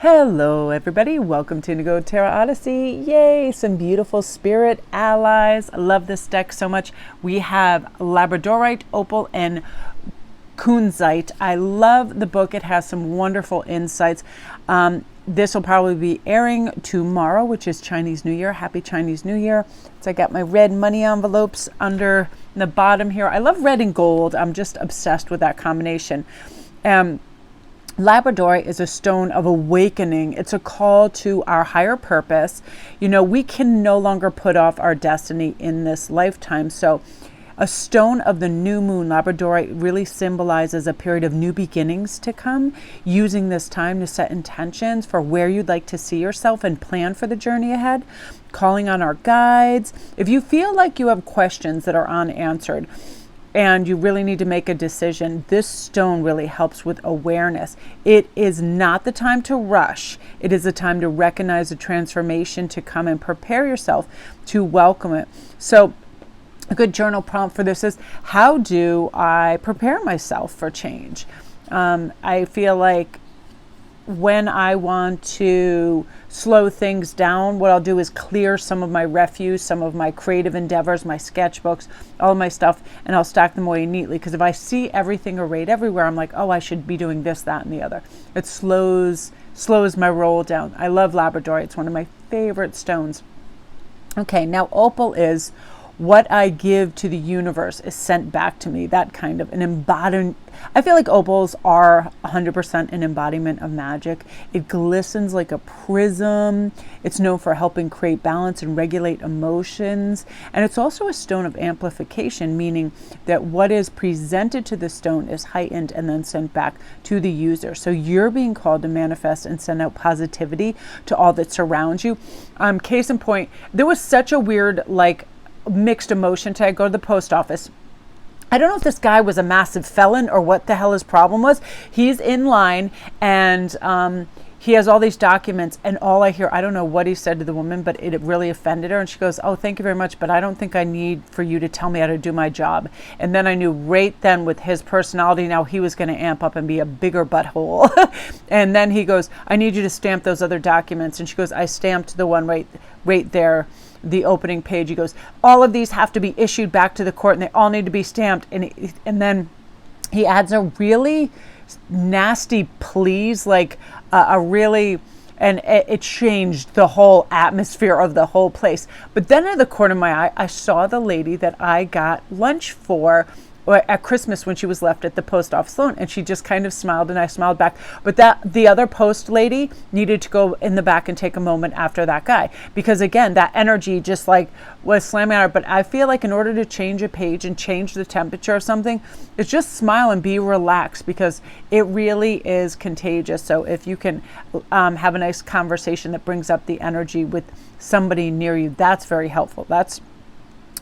Hello everybody, welcome to Indigo Tarot Odyssey. Yay, some beautiful spirit allies. I love this deck so much. We have Labradorite, Opal, and Kunzite. I love the book. It has some wonderful insights. This will probably be airing tomorrow, which is Chinese New Year. Happy Chinese New Year. So I got my red money envelopes under the bottom here. I love red and gold. I'm just obsessed with that combination. Labradorite is a stone of awakening. It's a call to our higher purpose. You know, we can no longer put off our destiny in this lifetime. So a stone of the new moon, Labradorite, really symbolizes a period of new beginnings to come, using this time to set intentions for where you'd like to see yourself and plan for the journey ahead, calling on our guides. If you feel like you have questions that are unanswered, and you really need to make a decision, this stone really helps with awareness. It is not the time to rush. It is the time to recognize the transformation to come and prepare yourself to welcome it. So a good journal prompt for this is, how do I prepare myself for change? I feel like when I want to slow things down, what I'll do is clear some of my refuse, some of my creative endeavors, my sketchbooks, all of my stuff, and I'll stack them away neatly. Because if I see everything arrayed everywhere, I'm like, oh, I should be doing this, that, and the other. It slows my roll down. I love Labradorite. It's one of my favorite stones. Okay, now Opal is what I give to the universe is sent back to me. That kind of an embodiment. I feel like opals are 100% an embodiment of magic. It glistens like a prism. It's known for helping create balance and regulate emotions. And it's also a stone of amplification, meaning that what is presented to the stone is heightened and then sent back to the user. So you're being called to manifest and send out positivity to all that surrounds you. Case in point, there was such a weird, mixed emotion today. I go to the post office. I don't know if this guy was a massive felon or what the hell his problem was. He's in line and he has all these documents, and all I hear, I don't know what he said to the woman, but it really offended her. And she goes, oh, thank you very much, but I don't think I need for you to tell me how to do my job. And then I knew right then, with his personality, now he was going to amp up and be a bigger butthole. And then he goes, I need you to stamp those other documents. And she goes, I stamped the one right there, the opening page. He goes, all of these have to be issued back to the court and they all need to be stamped. And then he adds a really nasty please, and it changed the whole atmosphere of the whole place. But then in the corner of my eye, I saw the lady that I got lunch for at Christmas when she was left at the post office alone, and she just kind of smiled and I smiled back. But the other post lady needed to go in the back and take a moment after that guy, because again, that energy just was slamming at her. But I feel like in order to change a page and change the temperature of something, it's just smile and be relaxed, because it really is contagious. So if you can have a nice conversation that brings up the energy with somebody near you, that's very helpful. That's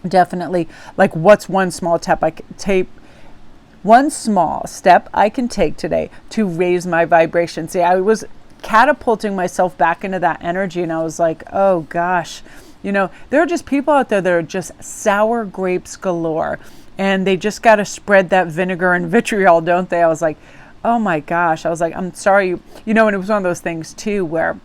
definitely what's one small step I can take today to raise my vibration. See, I was catapulting myself back into that energy, and I was like, oh gosh, there are just people out there that are just sour grapes galore, and they just got to spread that vinegar and vitriol, don't they? I was like, oh my gosh. I was like, I'm sorry. And it was one of those things too where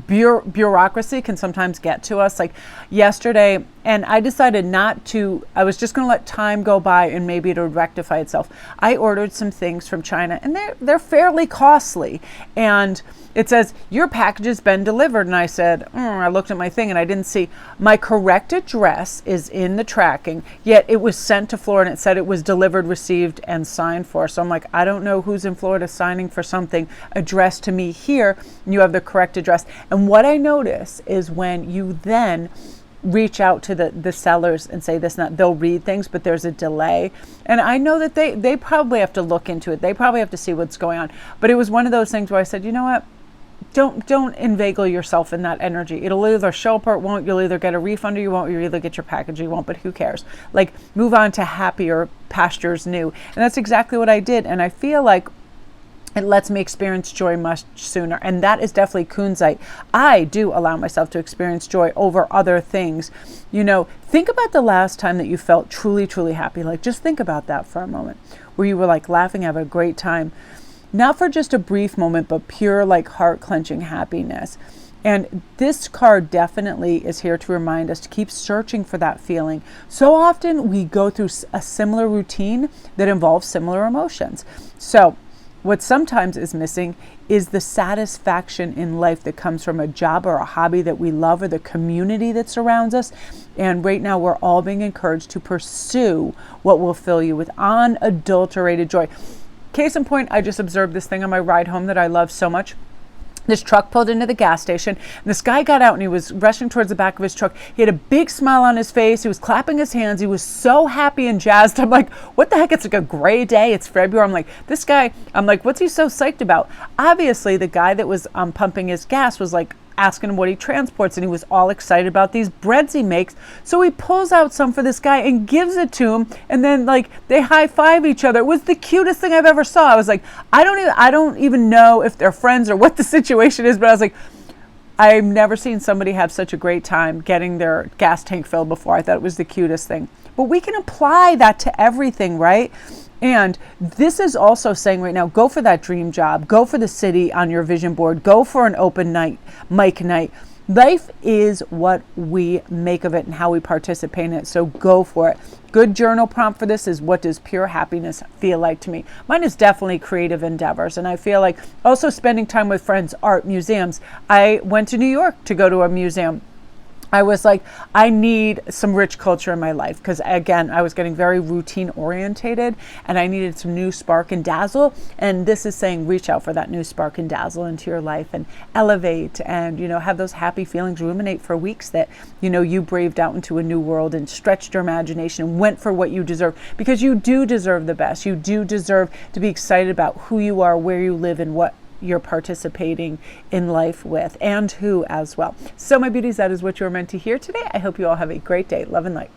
bureaucracy can sometimes get to us. Like yesterday, and I decided I was just going to let time go by and maybe it'll rectify itself. I ordered some things from China, and they're fairly costly, and it says your package has been delivered. And I said, I looked at my thing and I didn't see my correct address is in the tracking, yet it was sent to Florida and it said it was delivered, received, and signed for. So I'm like, I don't know who's in Florida signing for something addressed to me here, and you have the correct address. And what I notice is when you then reach out to the sellers and say this and that, they'll read things, but there's a delay. And I know that they probably have to look into it. They probably have to see what's going on. But it was one of those things where I said, you know what? Don't inveigle yourself in that energy. It'll either show up or it won't. You'll either get a refund or you won't. You'll either get your package or you won't, but who cares? Move on to happier pastures new. And that's exactly what I did. And I feel like it lets me experience joy much sooner. And that is definitely Kunzite. I do allow myself to experience joy over other things. Think about the last time that you felt truly, truly happy. Just think about that for a moment, where you were laughing, having a great time. not for just a brief moment, but pure like heart clenching happiness. And this card definitely is here to remind us to keep searching for that feeling. So often we go through a similar routine that involves similar emotions. So what sometimes is missing is the satisfaction in life that comes from a job or a hobby that we love, or the community that surrounds us. And right now we're all being encouraged to pursue what will fill you with unadulterated joy. Case in point, I just observed this thing on my ride home that I love so much. This truck pulled into the gas station, and this guy got out and he was rushing towards the back of his truck. He had a big smile on his face. He was clapping his hands. He was so happy and jazzed. I'm like, what the heck? It's like a gray day. It's February. I'm like, this guy, I'm like, what's he so psyched about? Obviously, the guy that was pumping his gas was like asking him what he transports, and he was all excited about these breads he makes. So he pulls out some for this guy and gives it to him, and then like they high five each other. It was the cutest thing I've ever saw. I was like, I don't even know if they're friends or what the situation is, but I was like, I've never seen somebody have such a great time getting their gas tank filled before. I thought it was the cutest thing. But we can apply that to everything, right? And this is also saying right now, go for that dream job, go for the city on your vision board, go for an open mic night. Life is what we make of it and how we participate in it. So go for it. Good journal prompt for this is, what does pure happiness feel like to me? Mine is definitely creative endeavors. And I feel like also spending time with friends, art, museums. I went to New York to go to a museum. I was like, I need some rich culture in my life, because again, I was getting very routine orientated and I needed some new spark and dazzle. And this is saying, reach out for that new spark and dazzle into your life and elevate and, have those happy feelings, ruminate for weeks that, you braved out into a new world and stretched your imagination and went for what you deserve, because you do deserve the best. You do deserve to be excited about who you are, where you live, and what you're participating in life with, and who as well. So my beauties, that is what you're meant to hear today. I hope you all have a great day. Love and light.